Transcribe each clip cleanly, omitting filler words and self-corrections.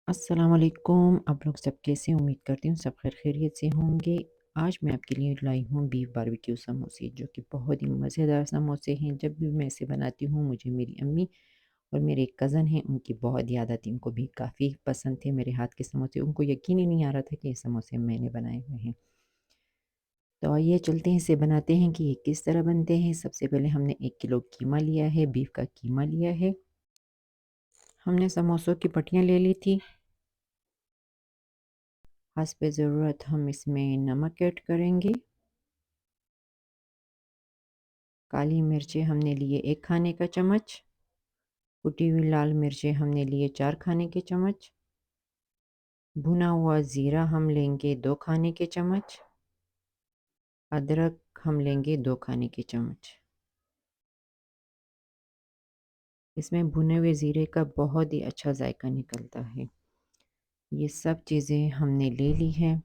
अस्सलाम वालेकुम। आप लोग सब कैसे? उम्मीद करती हूँ सब खैरियत से होंगे। आज मैं आपके लिए लाई हूँ बीफ बारबेक्यू समोसे, जो कि बहुत ही मज़ेदार समोसे हैं। जब भी मैं इसे बनाती हूँ मुझे मेरी अम्मी और मेरे एक कज़न हैं उनकी बहुत याद आती है। उनको भी काफ़ी पसंद थे मेरे हाथ के समोसे। उनको यकीन ही नहीं आ रहा था कि ये समोसे मैंने बनाए हुए हैं। तो आइए चलते हैं, इसे बनाते हैं कि ये किस तरह बनते हैं। सबसे पहले हमने 1 किलो कीमा लिया है, बीफ का कीमा लिया है। हमने समोसों की पट्टियाँ ले ली थी। हस्बे ज़रूरत हम इसमें नमक ऐड करेंगे। काली मिर्चें हमने लिए 1 खाने का चम्मच। कुटी हुई लाल मिर्चें हमने लिए 4 खाने के चम्मच। भुना हुआ ज़ीरा हम लेंगे 2 खाने के चम्मच। अदरक हम लेंगे 2 खाने के चम्मच। इसमें भुने हुए ज़ीरे का बहुत ही अच्छा जायका निकलता है। ये सब चीज़ें हमने ले ली हैं।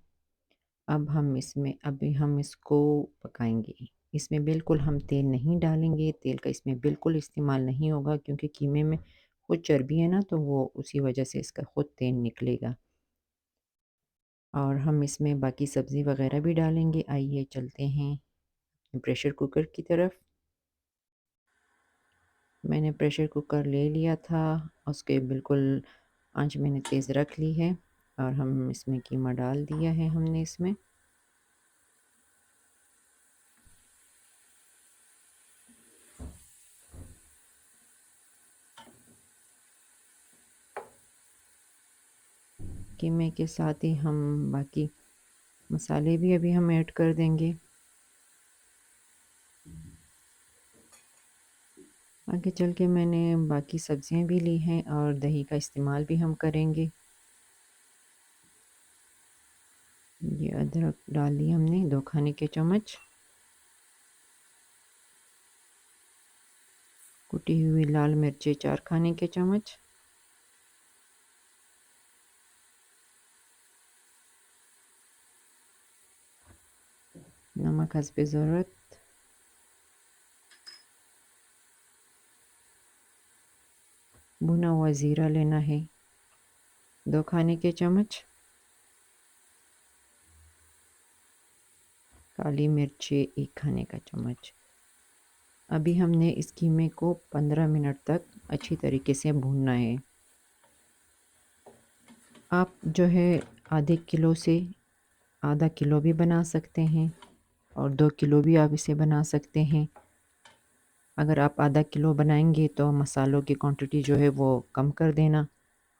अभी हम इसको पकाएंगे। इसमें बिल्कुल हम तेल नहीं डालेंगे। तेल का इसमें बिल्कुल इस्तेमाल नहीं होगा, क्योंकि कीमे में खुद चर्बी है ना, तो वो उसी वजह से इसका खुद तेल निकलेगा। और हम इसमें बाकी सब्ज़ी वगैरह भी डालेंगे। आइए चलते हैं प्रेशर कुकर की तरफ। मैंने प्रेशर कुकर ले लिया था, उसके बिल्कुल आंच मैंने तेज़ रख ली है। और हम इसमें कीमा डाल दिया है हमने इसमें। कीमे के साथ ही हम बाकी मसाले भी अभी हम ऐड कर देंगे। आगे चल के मैंने बाकी सब्जियां भी ली हैं और दही का इस्तेमाल भी हम करेंगे। ये अदरक डाल दिया हमने 2 खाने के चम्मच। कुटी हुई लाल मिर्चें 4 खाने के चम्मच। नमक हस्बे ज़रूरत। भुना हुआ ज़ीरा लेना है 2 खाने के चम्मच। काली मिर्चें 1 खाने का चम्मच। अभी हमने इस कीमे को 15 मिनट तक अच्छी तरीके से भूनना है। आप जो है आधे किलो से आधा किलो भी बना सकते हैं और 2 किलो भी आप इसे बना सकते हैं। अगर आप आधा किलो बनाएंगे तो मसालों की क्वांटिटी जो है वो कम कर देना,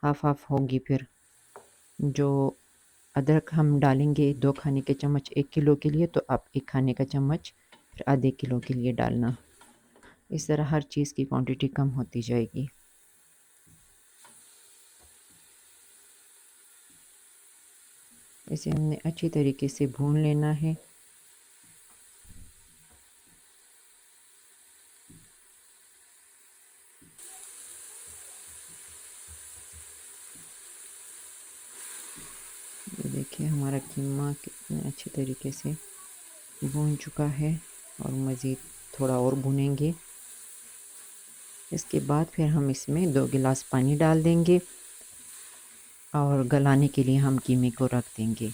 हाफ़ हाफ़ होगी। फिर जो अदरक हम डालेंगे 2 खाने के चम्मच 1 किलो के लिए, तो आप 1 खाने का चम्मच फिर आधे किलो के लिए डालना। इस तरह हर चीज़ की क्वांटिटी कम होती जाएगी। इसे हमने अच्छी तरीके से भून लेना है। ये देखिए हमारा कीमा कितने अच्छे तरीके से भून चुका है और मज़ीद थोड़ा और भुनेंगे। इसके बाद फिर हम इसमें 2 गिलास पानी डाल देंगे और गलाने के लिए हम कीमे को रख देंगे।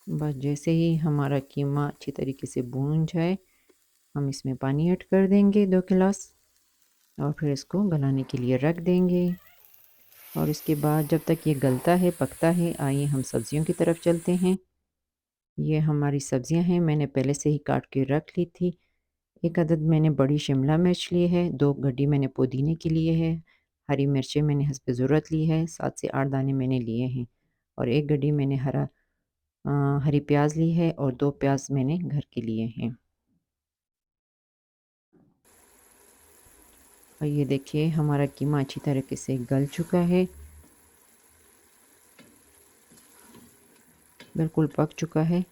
बस जैसे ही हमारा कीमा अच्छी तरीके से भून जाए, हम इसमें पानी ऐड कर देंगे 2 गिलास और फिर इसको गलाने के लिए रख देंगे। और इसके बाद जब तक ये गलता है, पकता है, आइए हम सब्जियों की तरफ चलते हैं। ये हमारी सब्जियां हैं, मैंने पहले से ही काट के रख ली थी। 1 अदद मैंने बड़ी शिमला मिर्च ली है, 2 गड्डी मैंने पुदीने की लिए है, हरी मिर्चें मैंने हस्बे ज़रूरत ली है, 7 से 8 दाने मैंने लिए हैं और 1 गड्डी मैंने हरी प्याज ली है और 2 प्याज मैंने घर के लिए हैं। और ये देखिए हमारा कीमा अच्छी तरीके से गल चुका है, बिल्कुल पक चुका है।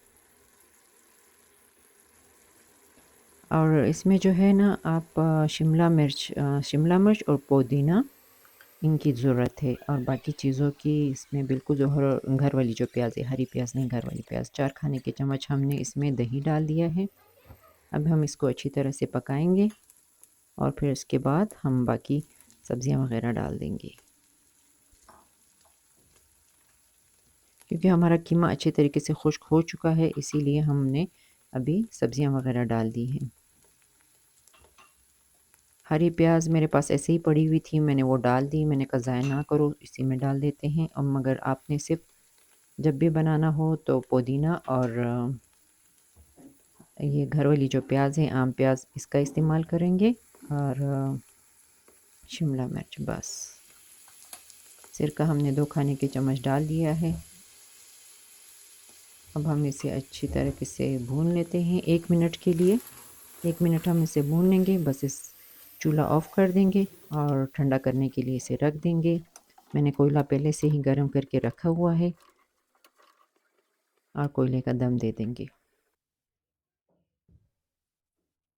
और इसमें जो है ना, आप शिमला मिर्च और पुदीना इनकी ज़रूरत है। और बाकी चीज़ों की इसमें बिल्कुल जो घर वाली जो प्याज़ है, हरी प्याज़ नहीं, घर वाली प्याज़, 4 खाने के चम्मच हमने इसमें दही डाल दिया है। अब हम इसको अच्छी तरह से पकाएंगे और फिर इसके बाद हम बाकी सब्ज़ियाँ वग़ैरह डाल देंगे। क्योंकि हमारा कीमा अच्छे तरीके से खुश्क हो चुका है, इसीलिए हमने अभी सब्ज़ियाँ वग़ैरह डाल दी हैं। हरी प्याज़ मेरे पास ऐसे ही पड़ी हुई थी, मैंने वो डाल दी। मैंने कहा ज़ाया ना करो, इसी में डाल देते हैं। और मगर आपने सिर्फ जब भी बनाना हो तो पुदीना और ये घर वाली जो प्याज़ है, आम प्याज़, इसका इस्तेमाल करेंगे और शिमला मिर्च बस। सिरका हमने 2 खाने के चम्मच डाल दिया है। अब हम इसे अच्छी तरीके से भून लेते हैं 1 मिनट के लिए। 1 मिनट हम इसे भून लेंगे, बस इस चूल्हा ऑफ़ कर देंगे और ठंडा करने के लिए इसे रख देंगे। मैंने कोयला पहले से ही गर्म करके रखा हुआ है और कोयले का दम दे देंगे।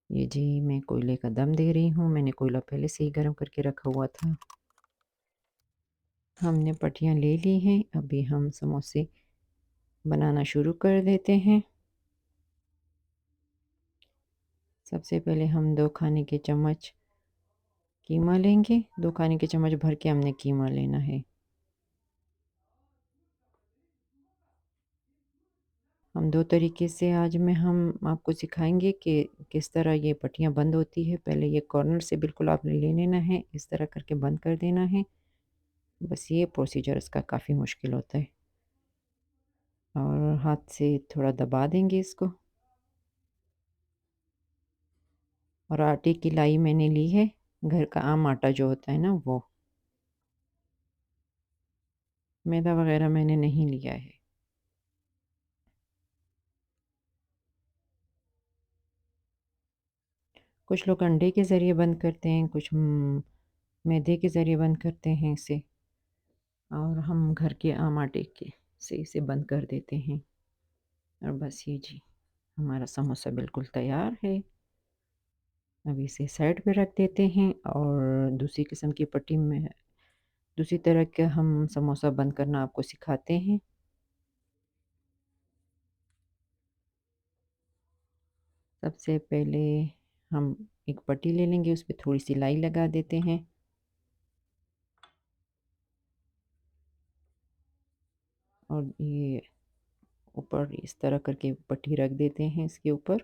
ये जी मैं कोयले का दम दे रही हूँ, मैंने कोयला पहले से ही गर्म करके रखा हुआ था। हमने पट्टियाँ ले ली हैं, अभी हम समोसे बनाना शुरू कर देते हैं। सबसे पहले हम 2 खाने के चम्मच कीमा लेंगे। 2 खाने के चम्मच भर के हमने कीमा लेना है। हम 2 तरीके से आज हम आपको सिखाएँगे कि किस तरह ये पट्टियाँ बंद होती है। पहले ये कॉर्नर से बिल्कुल आपने ले लेना है, इस तरह करके बंद कर देना है। बस ये प्रोसीजर इसका काफ़ी मुश्किल होता है। और हाथ से थोड़ा दबा देंगे इसको। और आटे की लाई मैंने ली है, घर का आम आटा जो होता है ना वो। मैदा वग़ैरह मैंने नहीं लिया है। कुछ लोग अंडे के ज़रिए बंद करते हैं, कुछ मैदे के ज़रिए बंद करते हैं इसे। और हम घर के आम आटे के से इसे बंद कर देते हैं। और बस ये जी हमारा समोसा बिल्कुल तैयार है। अब इसे साइड पे रख देते हैं और दूसरी किस्म की पट्टी में दूसरी तरह का हम समोसा बंद करना आपको सिखाते हैं। सबसे पहले हम एक पट्टी ले लेंगे, उस पे थोड़ी-सी लाई लगा देते हैं। और ये ऊपर इस तरह करके पट्टी रख देते हैं इसके ऊपर।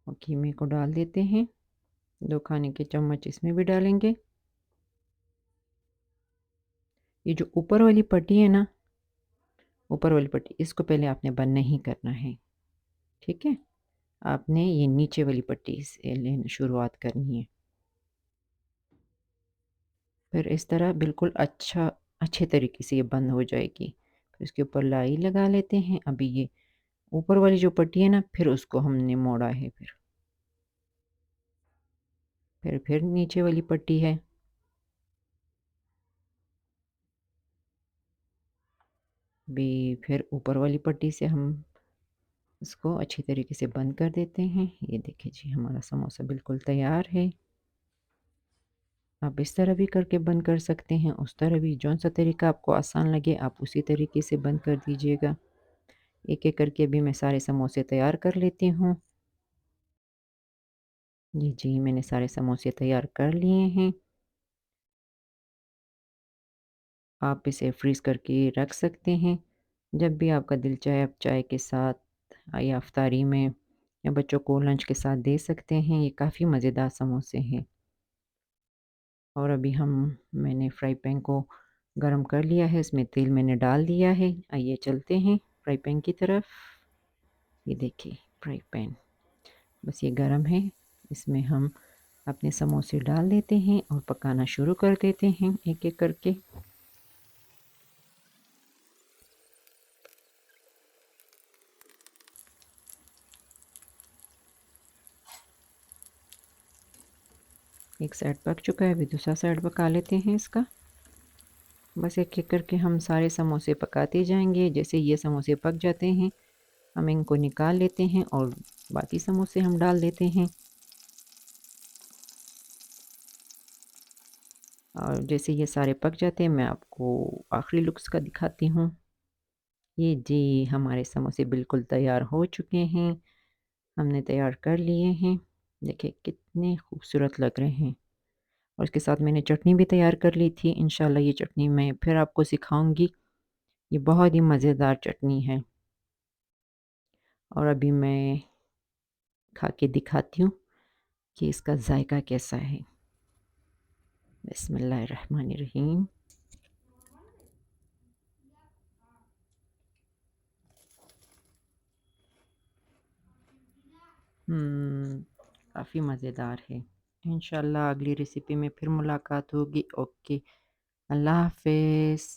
और कीमे को डाल देते हैं। 2 खाने के चम्मच इसमें भी डालेंगे। ये जो ऊपर वाली पट्टी है ना, ऊपर वाली पट्टी, इसको पहले आपने बंद नहीं करना है, ठीक है? आपने ये नीचे वाली पट्टी से लेना शुरुआत करनी है। फिर इस तरह बिल्कुल अच्छे तरीके से ये बंद हो जाएगी। फिर इसके ऊपर लाई लगा लेते हैं। अभी ये ऊपर वाली जो पट्टी है ना, फिर उसको हमने मोड़ा है फिर नीचे वाली पट्टी है। भी फिर ऊपर वाली पट्टी से हम इसको अच्छी तरीके से बंद कर देते हैं। ये देखिए जी हमारा समोसा बिल्कुल तैयार है। आप इस तरह भी करके बंद कर सकते हैं, उस तरह भी, जौन-सा तरीका आपको आसान लगे आप उसी तरीके से बंद कर दीजिएगा। एक-एक करके अभी मैं सारे समोसे तैयार कर लेती हूँ। ये जी मैंने सारे समोसे तैयार कर लिए हैं। आप इसे फ्रीज़ करके रख सकते हैं। जब भी आपका दिल चाहे आप चाय के साथ या इफ्तारी में या बच्चों को लंच के साथ दे सकते हैं। ये काफ़ी मज़ेदार समोसे हैं। और अभी मैंने फ्राई पैन को गरम कर लिया है, इसमें तेल मैंने डाल दिया है। आइए चलते हैं फ्राई पैन की तरफ। ये देखिए फ्राई पैन बस ये गरम है, इसमें हम अपने समोसे डाल देते हैं और पकाना शुरू कर देते हैं एक-एक करके। एक साइड पक चुका है, अभी दूसरा साइड पका लेते हैं इसका। बस एक-एक करके हम सारे समोसे पकाते जाएँगे। जैसे ये समोसे पक जाते हैं, हम इनको निकाल लेते हैं और बाकी समोसे हम डाल देते हैं। और जैसे ये सारे पक जाते हैं मैं आपको आखिरी लुक्स का दिखाती हूँ। ये जी हमारे समोसे बिल्कुल तैयार हो चुके हैं। हमने तैयार कर लिए हैं। देखिए कितने खूबसूरत लग रहे हैं। और इसके साथ मैंने चटनी भी तैयार कर ली थी। इंशाल्लाह ये चटनी मैं फिर आपको सिखाऊंगी। ये बहुत ही मज़ेदार चटनी है। और अभी मैं खा के दिखाती हूँ कि इसका जायका कैसा है। बिस्मिल्लाहिर्रहमानिर्रहीम। काफ़ी मज़ेदार है। इंशाल्लाह अगली रेसिपी में फिर मुलाकात होगी। ओके, अल्लाह हाफ़िज़।